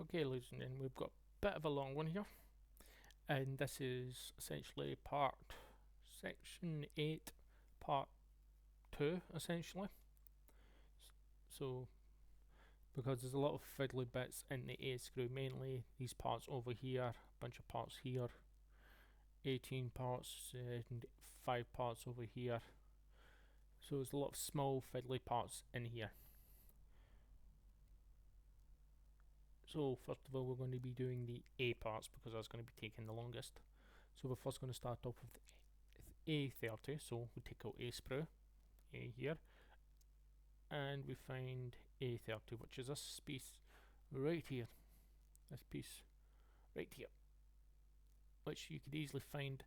Okay, ladies and gentlemen, we've got a bit of a long one here, and this is essentially section 8, part 2, essentially. So, because there's a lot of fiddly bits in the A screw, mainly these parts over here, a bunch of parts here, 18 parts and 5 parts over here. So there's a lot of small fiddly parts in here. So first of all, we're going to be doing the A parts because that's going to be taking the longest. So we're first going to start off with A30, so we take out A sprue, A here, and we find A30, which is this piece right here, this piece right here, which you could easily find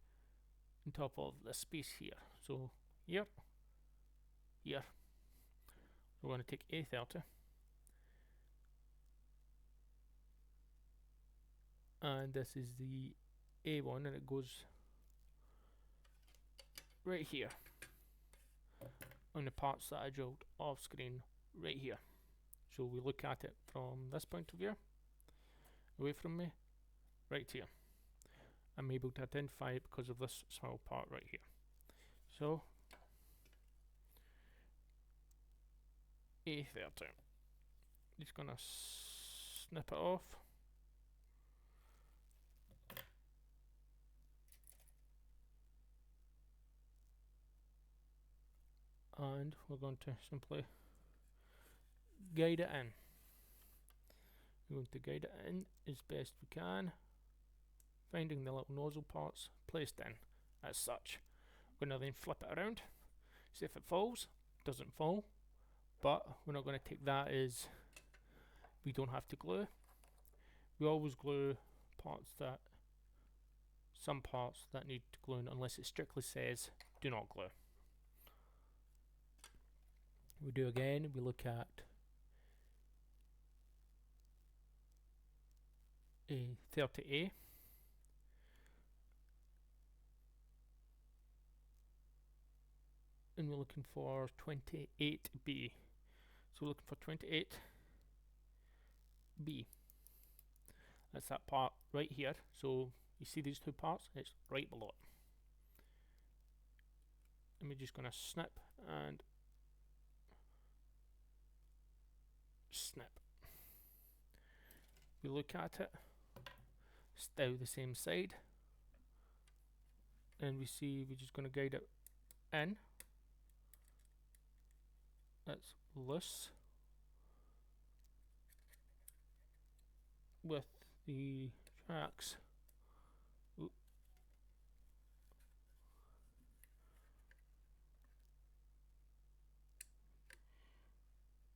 on top of this piece here. So here, here, we're going to take A30, and this is the A1, and it goes right here on the parts that I drilled off screen right here. So we look at it from this point of view, away from me, right here. I'm able to identify it because of this small part right here. So A30, just gonna snip it off. And we're going to simply guide it in. We're going to guide it in as best we can, finding the little nozzle parts placed in as such. We're going to then flip it around, see if it falls. It doesn't fall, but we're not going to take that as we don't have to glue. We always glue some parts that need gluing unless it strictly says do not glue. We do again, we look at a 30A, and we're looking for 28B. So we're looking for 28B. That's that part right here. So you see these two parts? It's right below it. And we're just going to snip and snip. We look at it, still the same side, and we see we're just going to guide it in. That's loose with the tracks.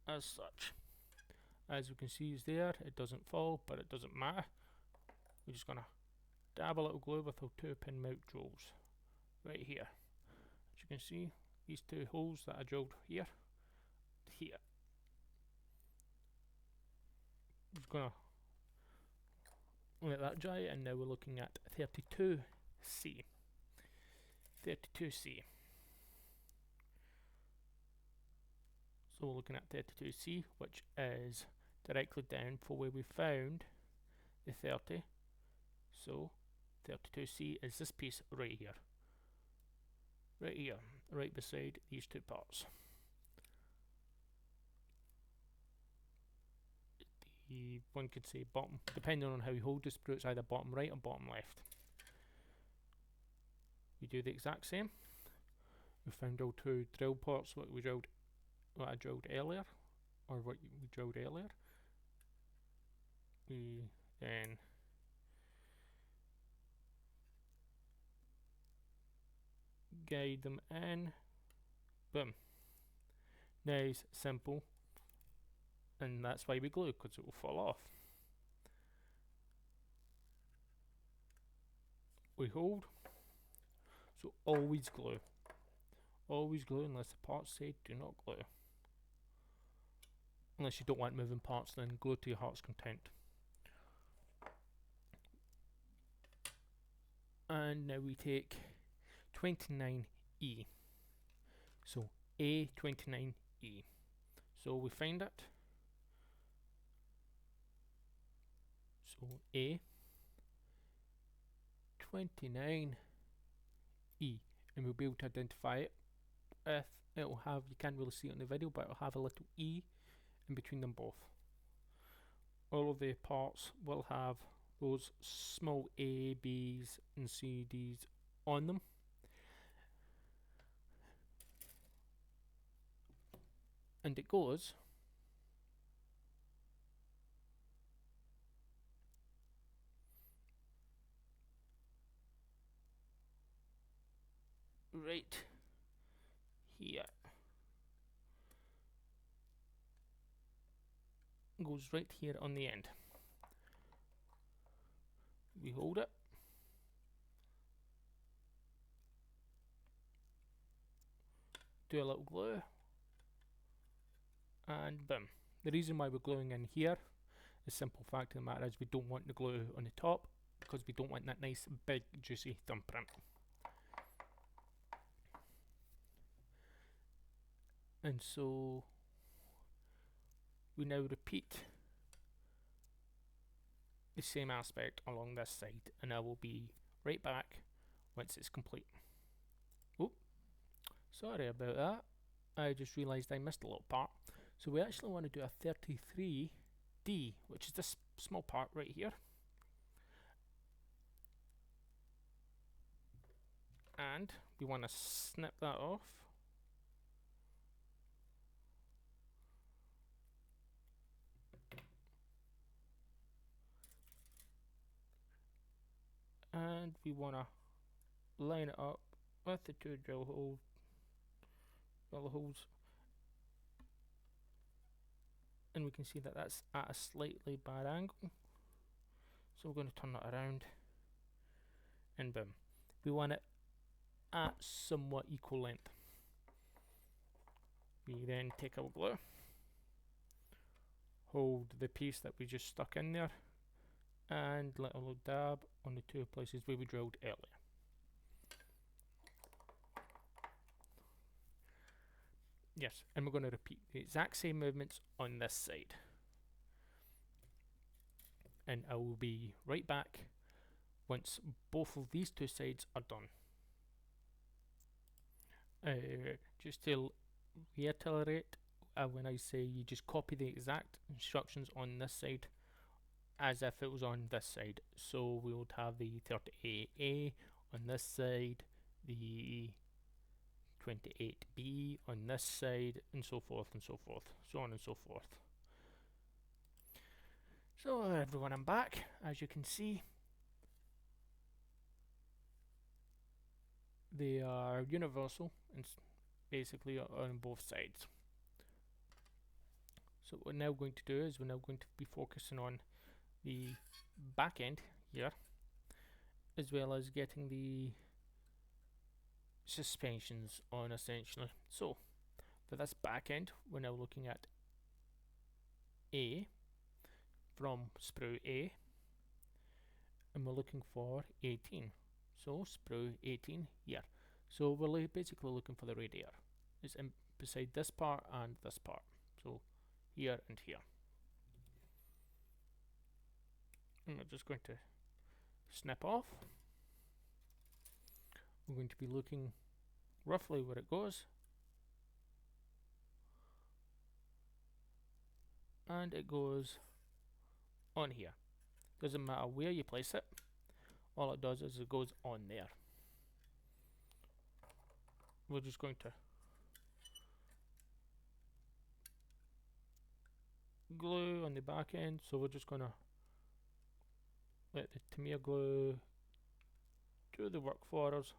As such, as you can see is there, it doesn't fall, but it doesn't matter. We're just gonna dab a little glue with our 2-pin mount drills right here. As you can see, these two holes that I drilled here, here. Just gonna let that dry, and now we're looking at 32C. 32C. So we're looking at 32C, which is directly down for where we found the 30. So 32C is this piece right here. Right here, right beside these two parts. The one could say bottom, depending on how you hold the sprue, it's either bottom right or bottom left. We do the exact same. We found our two drill ports, what I drilled earlier, or what we drilled earlier. We then guide them in. Boom. Nice, simple, and that's why we glue, because it will fall off. We hold. So always glue. Always glue unless the parts say do not glue. Unless you don't want moving parts, then glue to your heart's content. And now we take 29E. So A29E. So we find it. So A 29 E, and we'll be able to identify it. If it'll have, you can't really see it in the video, but it'll have a little E in between them both. All of the parts will have those small A, B's and C, D's on them. And it goes right here. Goes right here on the end. We hold it. Do a little glue. And boom. The reason why we're gluing in here, the simple fact of the matter is we don't want the glue on the top because we don't want that nice big juicy thumbprint. And so we now repeat the same aspect along this side, and I will be right back once it's complete. Oh, sorry about that. I just realised I missed a little part. So we actually want to do a 33D, which is this small part right here. And we want to snip that off. And we want to line it up with the two drill holes, and we can see that that's at a slightly bad angle, so we're going to turn that around, and boom, we want it at somewhat equal length. We then take our glue, hold the piece that we just stuck in there, and let a little dab on the two places where we drilled earlier. Yes, and we're going to repeat the exact same movements on this side. And I will be right back once both of these two sides are done. Just to reiterate, when I say you just copy the exact instructions on this side as if it was on this side. So we would have the 38A on this side, the 28B on this side, and so forth and so forth, so on and so forth. So everyone, I'm back. As you can see, they are universal and basically on both sides. So what we're now going to do is we're now going to be focusing on the back end here, as well as getting the suspensions on essentially. So for this back end, we're now looking at A from sprue A, and we're looking for 18. So sprue 18 here. So we're basically looking for the radiator. It's in beside this part and this part. So here and here. And we're just going to snip off. We're going to be looking roughly where it goes. And it goes on here. Doesn't matter where you place it. All it does is it goes on there. We're just going to glue on the back end, so we're just going to let the Tamiya glue do the work for us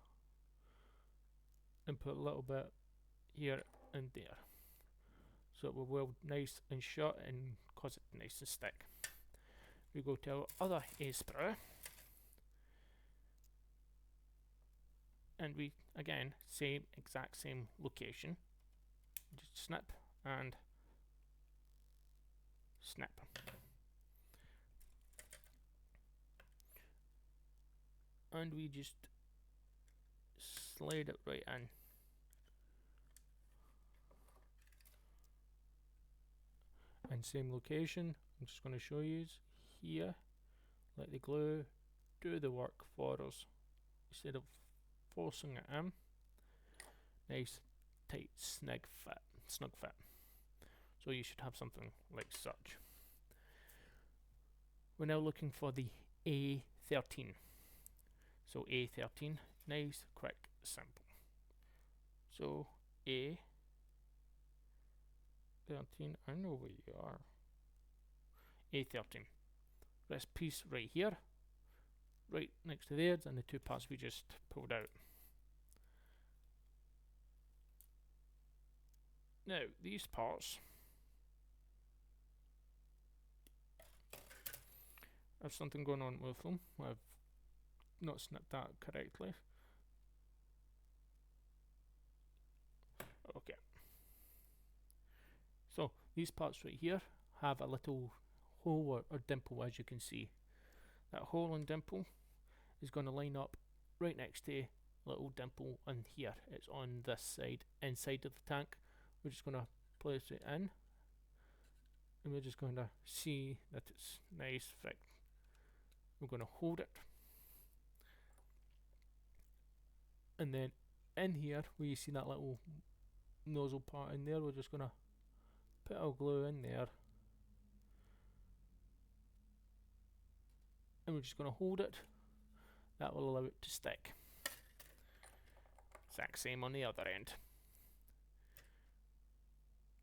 and put a little bit here and there, so it will weld nice and shut and cause it nice and stick. We go to our other A sprue, and we again exact same location, just snip and snip. And we just slide it right in. And same location, I'm just going to show you here. let the glue do the work for us instead of forcing it in. Nice, tight, snug fit. So you should have something like such. We're now looking for the A13. So A13, nice, quick, simple. So A13, I know where you are. A13. This piece right here, right next to there, and the two parts we just pulled out. Now these parts have something going on with them. I've not snipped that correctly. Okay. So these parts right here have a little hole or dimple, as you can see. That hole and dimple is going to line up right next to a little dimple in here. It's on this side, inside of the tank. We're just going to place it in, and we're just going to see that it's nice fit. We're going to hold it, and then in here where you see that little nozzle part in there, we're just going to put our glue in there, and we're just going to hold it. That will allow it to stick. Exact same on the other end.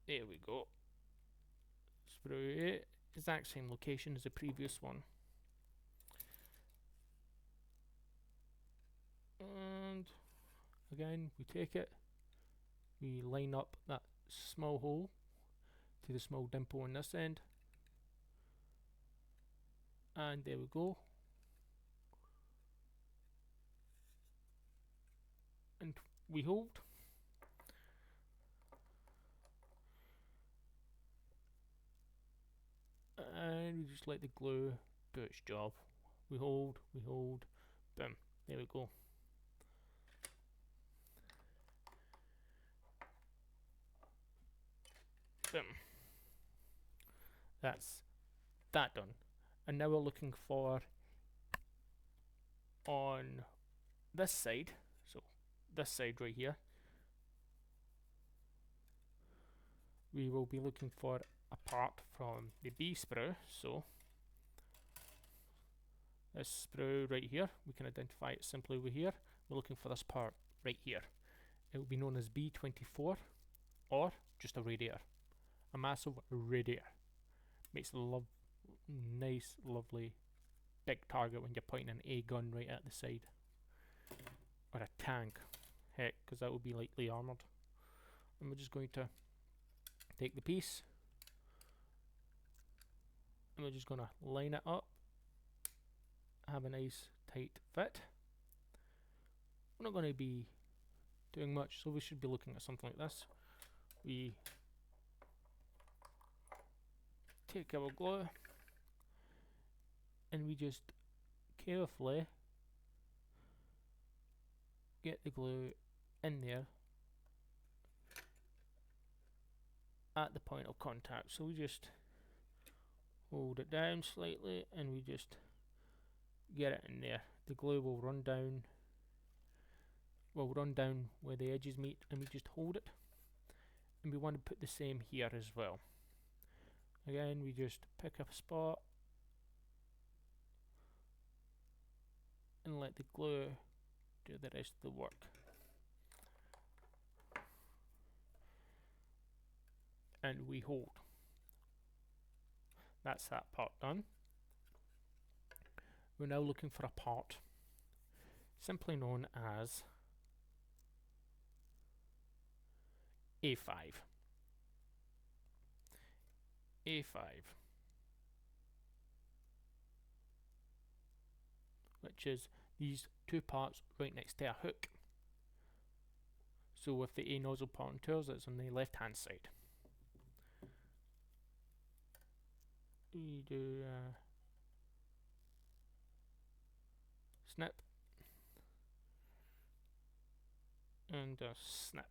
There we go. Sprue it. Exact same location as the previous one. And again, we take it, we line up that small hole to the small dimple on this end, and there we go. And we hold. And we just let the glue do its job. We hold, boom, there we go. Boom. That's that done. And now we're looking for on this side, so this side right here, we will be looking for a part from the B sprue. So this sprue right here, we can identify it simply over here. We're looking for this part right here. It will be known as B24, or just a radiator, a massive radiator. Makes a nice, lovely big target when you're pointing an A gun right at the side, or a tank, heck, because that would be lightly armored. And we're just going to take the piece, and we're just going to line it up, have a nice tight fit. We're not going to be doing much, so we should be looking at something like this. We take our glue, and we just carefully get the glue in there at the point of contact. So we just hold it down slightly, and we just get it in there. The glue will run down where the edges meet, and we just hold it. And we want to put the same here as well. Again, we just pick a spot and let the glue do the rest of the work. And we hold. That's that part done. We're now looking for a part simply known as A5. A5, which is these two parts right next to a hook. So with the A nozzle part on tours, it's on the left hand side. We do snip and a snip.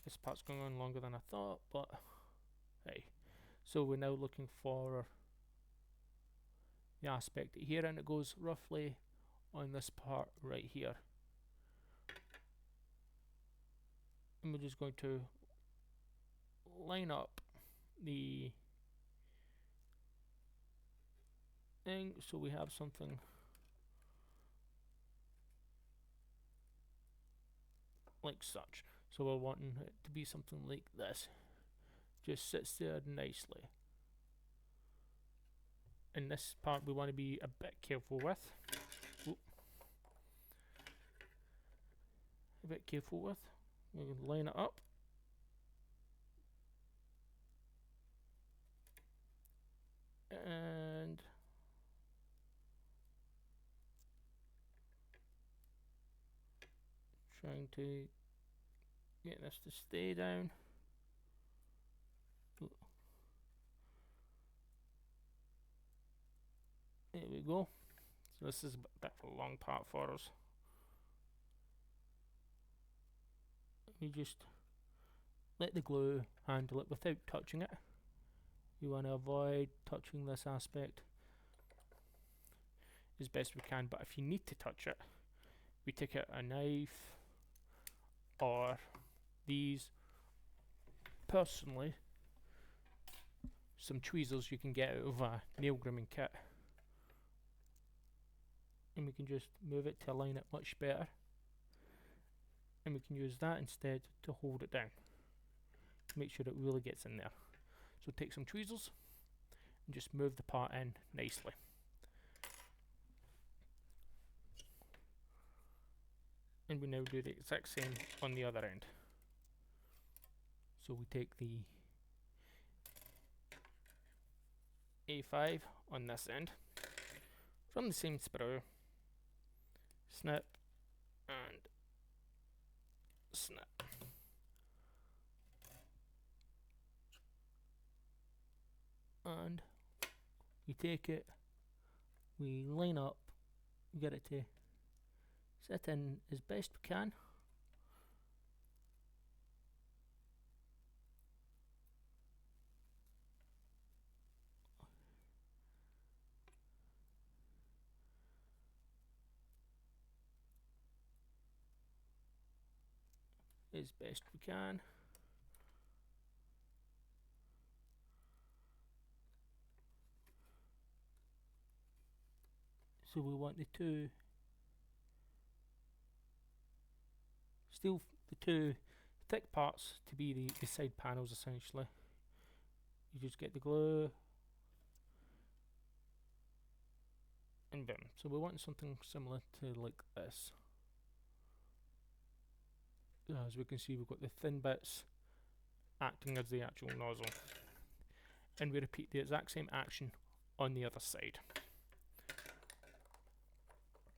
This part's going on longer than I thought, but hey. So we're now looking for the aspect here, and it goes roughly on this part right here. And we're just going to line up the thing so we have something like such. So we're wanting it to be something like this. Just sits there nicely. In this part we want to be a bit careful with. Oop. A bit careful with. We can line it up. And trying to get this to stay down. Ooh. There we go. So this is a bit of a long part for us. We just let the glue handle it without touching it. You want to avoid touching this aspect as best we can, but if you need to touch it, we take out a knife or these. Personally, some tweezers you can get out of a nail grooming kit, and we can just move it to align it much better, and we can use that instead to hold it down, make sure it really gets in there. So take some tweezers and just move the part in nicely. And we now do the exact same on the other end. So we take the A5 on this end from the same sprue, snip and snip. And we take it, we line up, we get it to sit in as best we can. As best we can. So we want the two thick parts to be the side panels essentially. You just get the glue and boom. So we want something similar to like this. As we can see, we've got the thin bits acting as the actual nozzle, and we repeat the exact same action on the other side.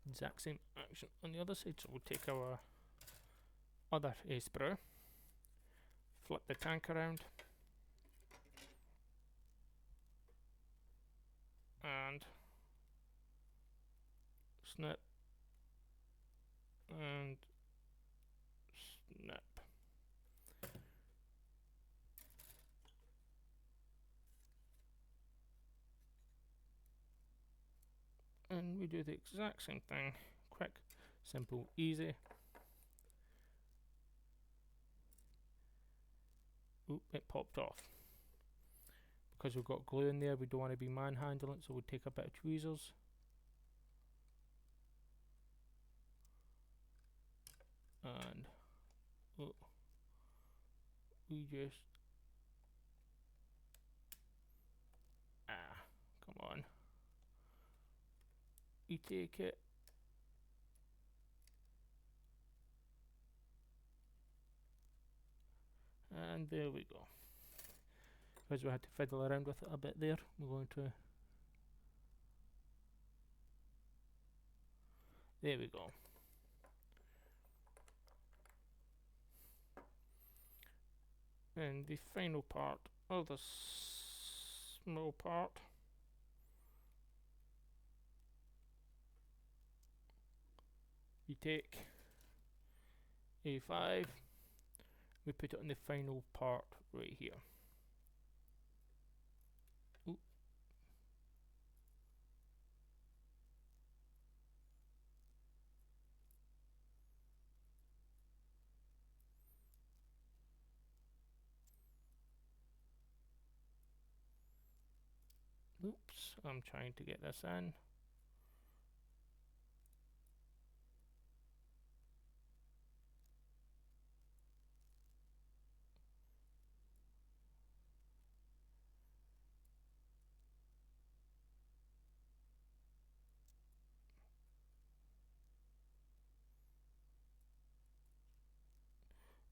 Exact same action on the other side. So we'll take our other A sprue, flip the tank around, and snip and snip. And we do the exact same thing. Quick, simple, easy. Oop, it popped off. Because we've got glue in there, we don't want to be manhandling, so we'll take a bit of tweezers. And we just come on. We take it and there we go. Because we had to fiddle around with it a bit there, we're going to, there we go. And the final part of the small part, we take A5, we put it on the final part right here. Oop. Oops, I'm trying to get this in.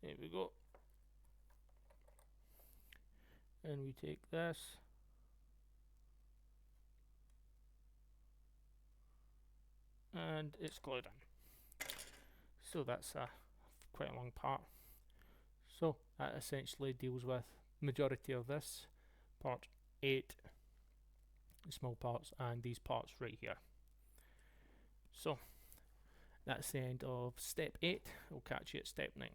There we go. And we take this and it's glued in. So that's quite a long part. So that essentially deals with majority of this, part 8, small parts, and these parts right here. So that's the end of step 8. We'll catch you at step 9.